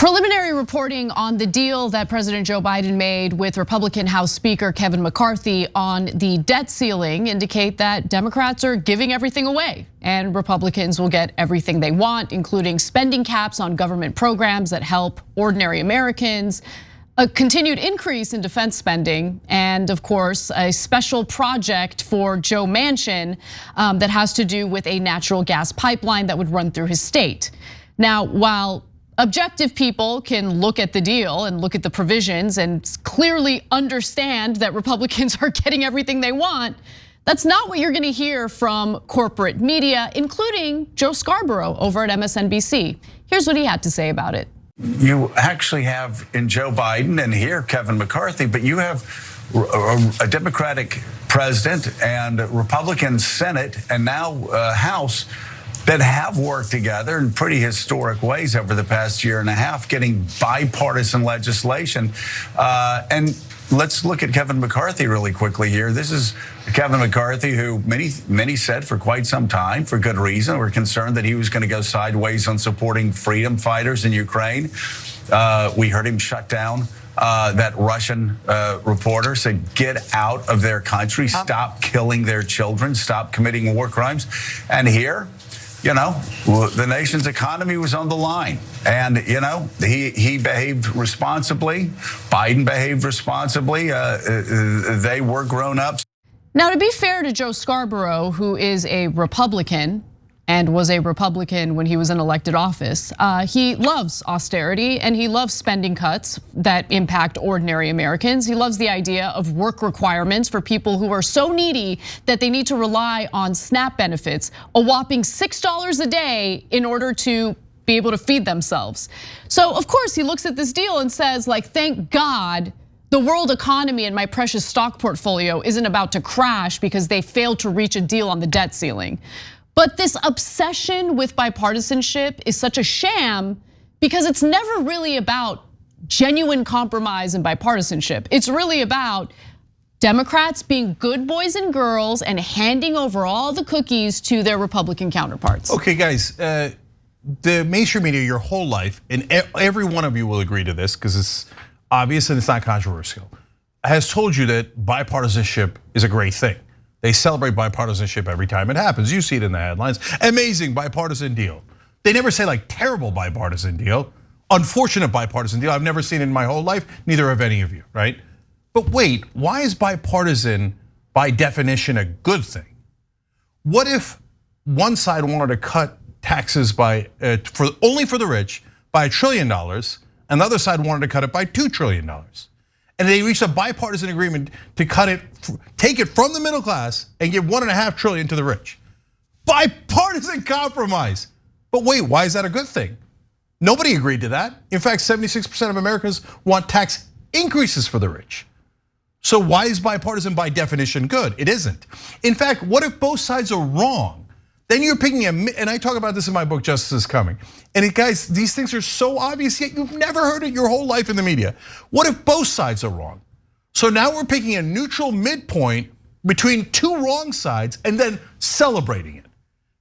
Preliminary reporting on the deal that President Joe Biden made with Republican House Speaker Kevin McCarthy on the debt ceiling indicate that Democrats are giving everything away and Republicans will get everything they want, including spending caps on government programs that help ordinary Americans, a continued increase in defense spending, and of course, a special project for Joe Manchin that has to do with a natural gas pipeline that would run through his state. Now, while objective people can look at the deal and look at the provisions and clearly understand that Republicans are getting everything they want, that's not what you're gonna hear from corporate media, including Joe Scarborough over at MSNBC. Here's what he had to say about it. You actually have in Joe Biden and here Kevin McCarthy, but you have a Democratic president and Republican Senate and now House that have worked together in pretty historic ways over the past year and a half, getting bipartisan legislation. And let's look at Kevin McCarthy really quickly here. This is Kevin McCarthy, who many said for quite some time, for good reason, were concerned that he was going to go sideways on supporting freedom fighters in Ukraine. We heard him shut down that Russian reporter, said get out of their country, stop killing their children, stop committing war crimes. And here, you know, the nation's economy was on the line, and you know he behaved responsibly. Biden behaved responsibly. They were grown-ups. Now, to be fair to Joe Scarborough, who is a Republican and was a Republican when he was in elected office, he loves austerity and he loves spending cuts that impact ordinary Americans. He loves the idea of work requirements for people who are so needy that they need to rely on SNAP benefits, a whopping $6 a day in order to be able to feed themselves. So of course he looks at this deal and says, like, thank God the world economy and my precious stock portfolio isn't about to crash because they failed to reach a deal on the debt ceiling. But this obsession with bipartisanship is such a sham because it's never really about genuine compromise and bipartisanship. It's really about Democrats being good boys and girls and handing over all the cookies to their Republican counterparts. Okay, guys, the mainstream media your whole life, and every one of you will agree to this because it's obvious and it's not controversial, has told you that bipartisanship is a great thing. They celebrate bipartisanship every time it happens. You see it in the headlines. Amazing bipartisan deal. They never say like terrible bipartisan deal, unfortunate bipartisan deal. I've never seen it in my whole life, neither have any of you, right? But wait, why is bipartisan by definition a good thing? What if one side wanted to cut taxes by only for the rich by $1 trillion, and the other side wanted to cut it by $2 trillion? And they reached a bipartisan agreement to cut it, take it from the middle class and give $1.5 trillion to the rich. Bipartisan compromise. But wait, why is that a good thing? Nobody agreed to that. In fact, 76% of Americans want tax increases for the rich. So why is bipartisan by definition good? It isn't. In fact, what if both sides are wrong? Then you're picking and I talk about this in my book, Justice is Coming. And guys, these things are so obvious, yet you've never heard it your whole life in the media. What if both sides are wrong? So now we're picking a neutral midpoint between two wrong sides and then celebrating it.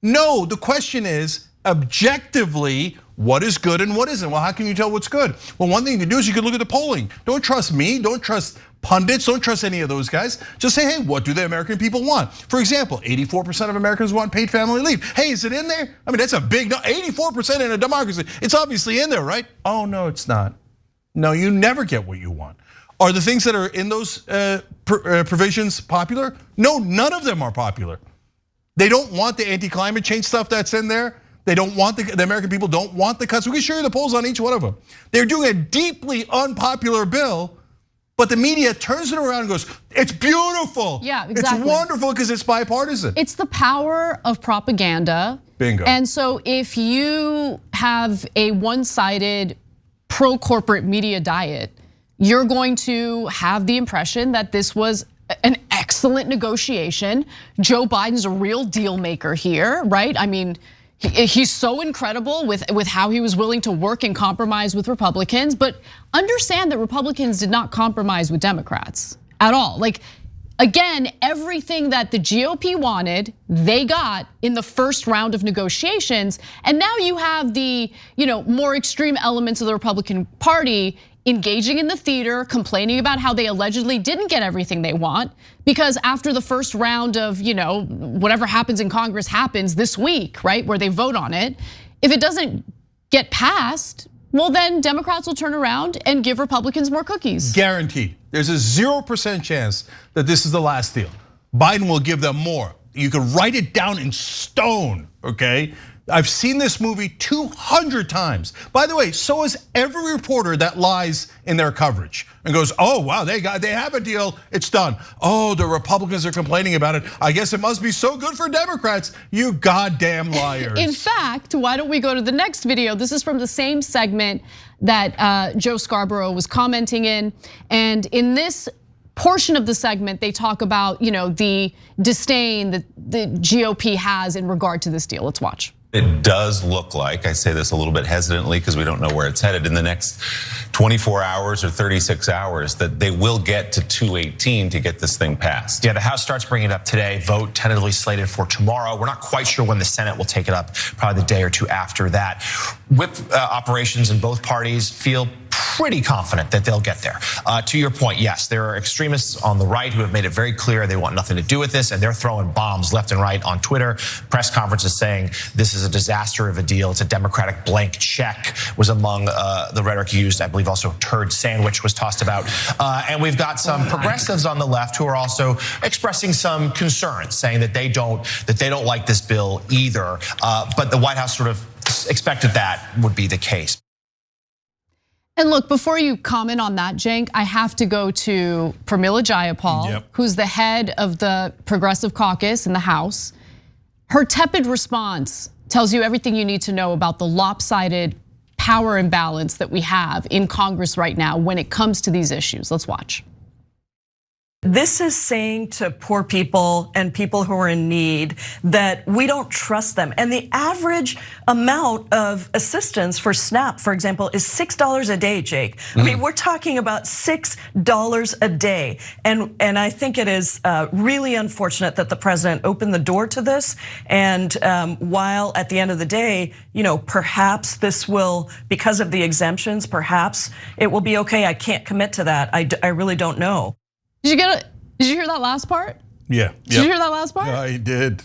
No, the question is, objectively, what is good and what isn't? Well, how can you tell what's good? Well, one thing to do is you can look at the polling. Don't trust me, don't trust pundits, don't trust any of those guys. Just say, hey, what do the American people want? For example, 84% of Americans want paid family leave. Hey, is it in there? I mean, that's a big, 84% in a democracy. It's obviously in there, right? Oh, no, it's not. No, you never get what you want. Are the things that are in those provisions popular? No, none of them are popular. They don't want the anti-climate change stuff that's in there. They don't want the American people don't want the cuts. We can show you the polls on each one of them. They're doing a deeply unpopular bill, but the media turns it around and goes, it's beautiful. Yeah, exactly. It's wonderful because it's bipartisan. It's the power of propaganda. Bingo. And so if you have a one-sided pro-corporate media diet, you're going to have the impression that this was an excellent negotiation. Joe Biden's a real deal maker here, right? I mean, he's so incredible with how he was willing to work and compromise with Republicans, but understand that Republicans did not compromise with Democrats at all. Like, Again, everything that the GOP wanted, they got in the first round of negotiations. And now you have the more extreme elements of the Republican Party engaging in the theater, complaining about how they allegedly didn't get everything they want. Because after the first round of whatever happens in Congress happens this week, right, where they vote on it, if it doesn't get passed, well, then Democrats will turn around and give Republicans more cookies. Guaranteed. There's a 0% chance that this is the last deal. Biden will give them more. You can write it down in stone, okay? I've seen this movie 200 times. By the way, so is every reporter that lies in their coverage and goes, oh, wow, they have a deal, it's done. Oh, the Republicans are complaining about it. I guess it must be so good for Democrats. You goddamn liars. In fact, why don't we go to the next video? This is from the same segment that Joe Scarborough was commenting in. And in this portion of the segment, they talk about the disdain that the GOP has in regard to this deal. Let's watch. It does look like, I say this a little bit hesitantly because we don't know where it's headed, in the next 24 hours or 36 hours, that they will get to 218 to get this thing passed. Yeah, the House starts bringing it up today, vote tentatively slated for tomorrow. We're not quite sure when the Senate will take it up, probably the day or two after that. Whip operations in both parties feel pretty confident that they'll get there. To your point, yes, there are extremists on the right who have made it very clear they want nothing to do with this, and they're throwing bombs left and right on Twitter. Press conferences saying this is a disaster of a deal. It's a Democratic blank check was among the rhetoric used. I believe also turd sandwich was tossed about. And we've got some progressives on the left who are also expressing some concerns, saying that they don't like this bill either. But the White House sort of expected that would be the case. And look, before you comment on that, Cenk, I have to go to Pramila Jayapal, who's the head of the Progressive Caucus in the House. Her tepid response tells you everything you need to know about the lopsided power imbalance that we have in Congress right now when it comes to these issues. Let's watch. This is saying to poor people and people who are in need that we don't trust them. And the average amount of assistance for SNAP, for example, is $6 a day, Jake. I mean, we're talking about $6 a day. And I think it is really unfortunate that the president opened the door to this. And while at the end of the day, perhaps this will, because of the exemptions, perhaps it will be okay. I can't commit to that. I really don't know. Did you hear that last part? Yeah. Did you hear that last part? I did.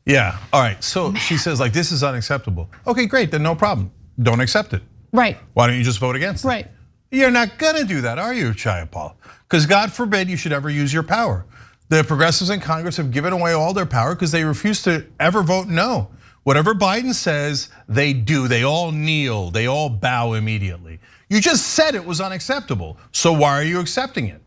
Yeah, all right, so she says like, this is unacceptable. Okay, great, then no problem, don't accept it. Right. Why don't you just vote against it? Right. You're not gonna do that, are you, Jayapal? Because God forbid you should ever use your power. The progressives in Congress have given away all their power because they refuse to ever vote no. Whatever Biden says, they do. They all kneel, they all bow immediately. You just said it was unacceptable, so why are you accepting it?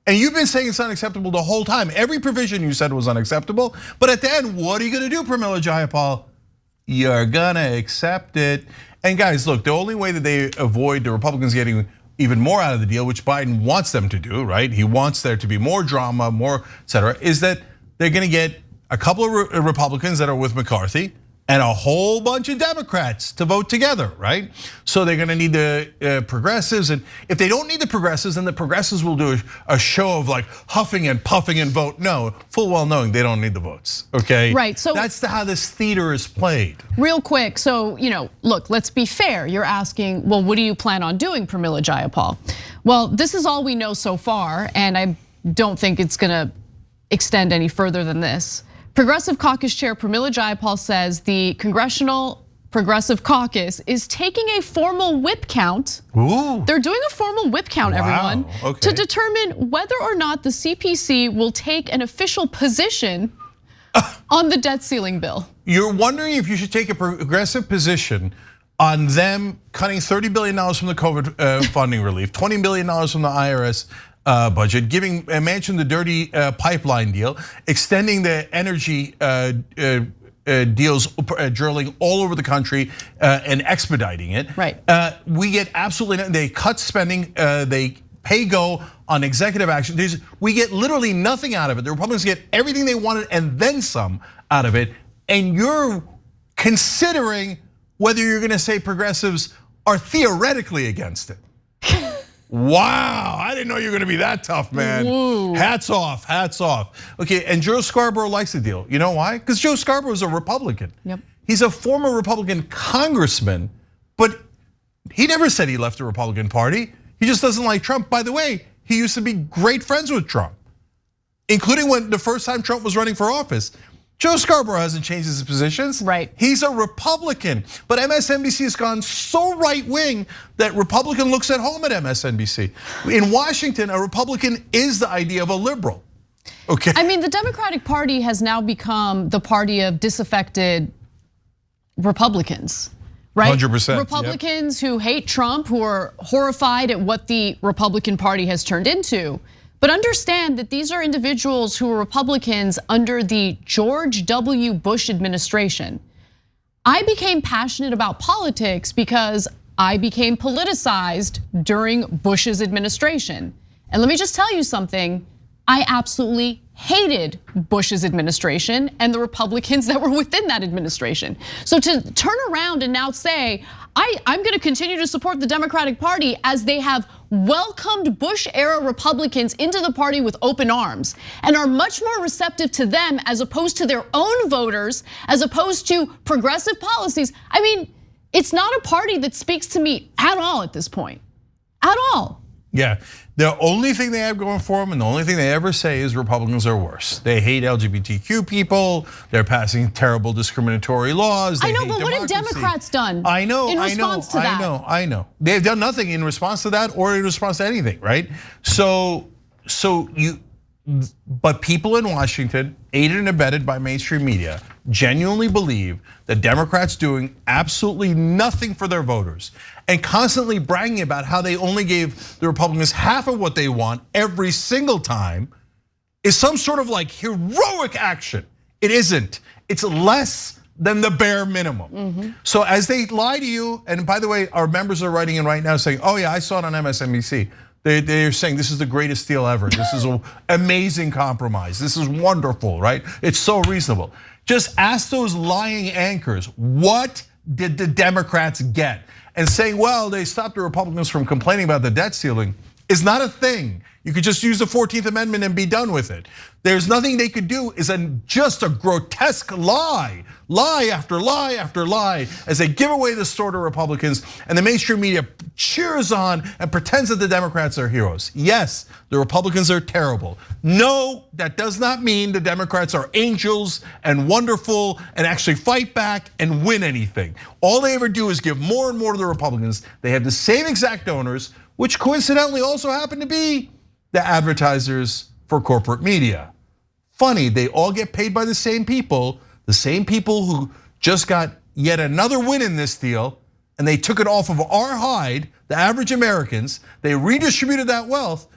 And you've been saying it's unacceptable the whole time. Every provision you said was unacceptable, but at the end, what are you gonna do, Pramila Jayapal? You're gonna accept it. And guys, look, the only way that they avoid the Republicans getting even more out of the deal, which Biden wants them to do, right? He wants there to be more drama, more et cetera, is that they're gonna get a couple of Republicans that are with McCarthy and a whole bunch of Democrats to vote together, right? So they're gonna need the progressives, and if they don't need the progressives, then the progressives will do a show of like huffing and puffing and vote no, full well knowing they don't need the votes, okay? Right, so that's how this theater is played. Real quick, so look, let's be fair. You're asking, well, what do you plan on doing, Pramila Jayapal? Well, this is all we know so far, and I don't think it's gonna extend any further than this. Progressive Caucus Chair Pramila Jayapal says the Congressional Progressive Caucus is taking a formal whip count. Ooh. They're doing a formal whip count, everyone, okay, to determine whether or not the CPC will take an official position on the debt ceiling bill. You're wondering if you should take a progressive position on them cutting $30 billion from the COVID funding relief, $20 billion from the IRS budget, giving Manchin the dirty pipeline deal, extending the energy deals, drilling all over the country and expediting it. Right. We get absolutely nothing. They cut spending, they pay go on executive action. We get literally nothing out of it. The Republicans get everything they wanted and then some out of it. And you're considering whether you're gonna say progressives are theoretically against it. Wow, I didn't know you were gonna be that tough, man. Woo. Hats off, hats off. Okay, and Joe Scarborough likes the deal. You know why? Because Joe Scarborough is a Republican. Yep. He's a former Republican congressman, but he never said he left the Republican Party. He just doesn't like Trump. By the way, he used to be great friends with Trump, including when the first time Trump was running for office. Joe Scarborough hasn't changed his positions. Right. He's a Republican, but MSNBC has gone so right wing that Republican looks at home at MSNBC. In Washington, a Republican is the idea of a liberal. Okay. I mean, the Democratic Party has now become the party of disaffected Republicans, right? 100%. Republicans who hate Trump, who are horrified at what the Republican Party has turned into. But understand that these are individuals who were Republicans under the George W. Bush administration. I became passionate about politics because I became politicized during Bush's administration. And let me just tell you something, I absolutely hated Bush's administration and the Republicans that were within that administration. So to turn around and now say, I'm gonna continue to support the Democratic Party as they have welcomed Bush-era Republicans into the party with open arms and are much more receptive to them as opposed to their own voters, as opposed to progressive policies. I mean, it's not a party that speaks to me at all at this point, at all. Yeah, the only thing they have going for them and the only thing they ever say is Republicans are worse. They hate LGBTQ people, they're passing terrible discriminatory laws. I know, but what have Democrats done in response to that? I know. They've done nothing in response to that or in response to anything, right? But people in Washington, aided and abetted by mainstream media, genuinely believe that Democrats doing absolutely nothing for their voters and constantly bragging about how they only gave the Republicans half of what they want every single time is some sort of like heroic action. It isn't. It's less than the bare minimum. So as they lie to you, and by the way, our members are writing in right now saying, oh yeah, I saw it on MSNBC. They're saying this is the greatest deal ever. This is an amazing compromise. This is wonderful, right? It's so reasonable. Just ask those lying anchors, what did the Democrats get? And saying, well, they stopped the Republicans from complaining about the debt ceiling is not a thing. You could just use the 14th Amendment and be done with it. There's nothing they could do is just a grotesque lie after lie after lie as they give away the store to Republicans and the mainstream media cheers on and pretends that the Democrats are heroes. Yes, the Republicans are terrible. No, that does not mean the Democrats are angels and wonderful and actually fight back and win anything. All they ever do is give more and more to the Republicans. They have the same exact donors, which coincidentally also happen to be the advertisers for corporate media. Funny, they all get paid by the same people who just got yet another win in this deal, and they took it off of our hide, the average Americans, they redistributed that wealth,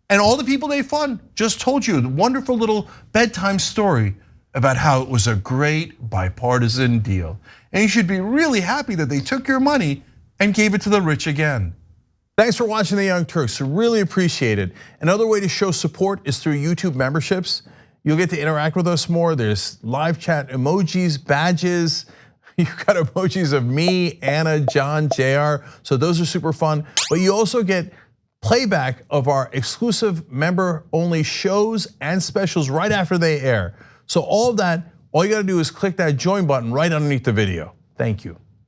and all the people they fund just told you the wonderful little bedtime story about how it was a great bipartisan deal. And you should be really happy that they took your money and gave it to the rich again. Thanks for watching The Young Turks, really appreciate it. Another way to show support is through YouTube memberships. You'll get to interact with us more. There's live chat emojis, badges. You've got emojis of me, Anna, John, JR. So those are super fun. But you also get playback of our exclusive member-only shows and specials right after they air. So all of that, all you gotta do is click that join button right underneath the video. Thank you.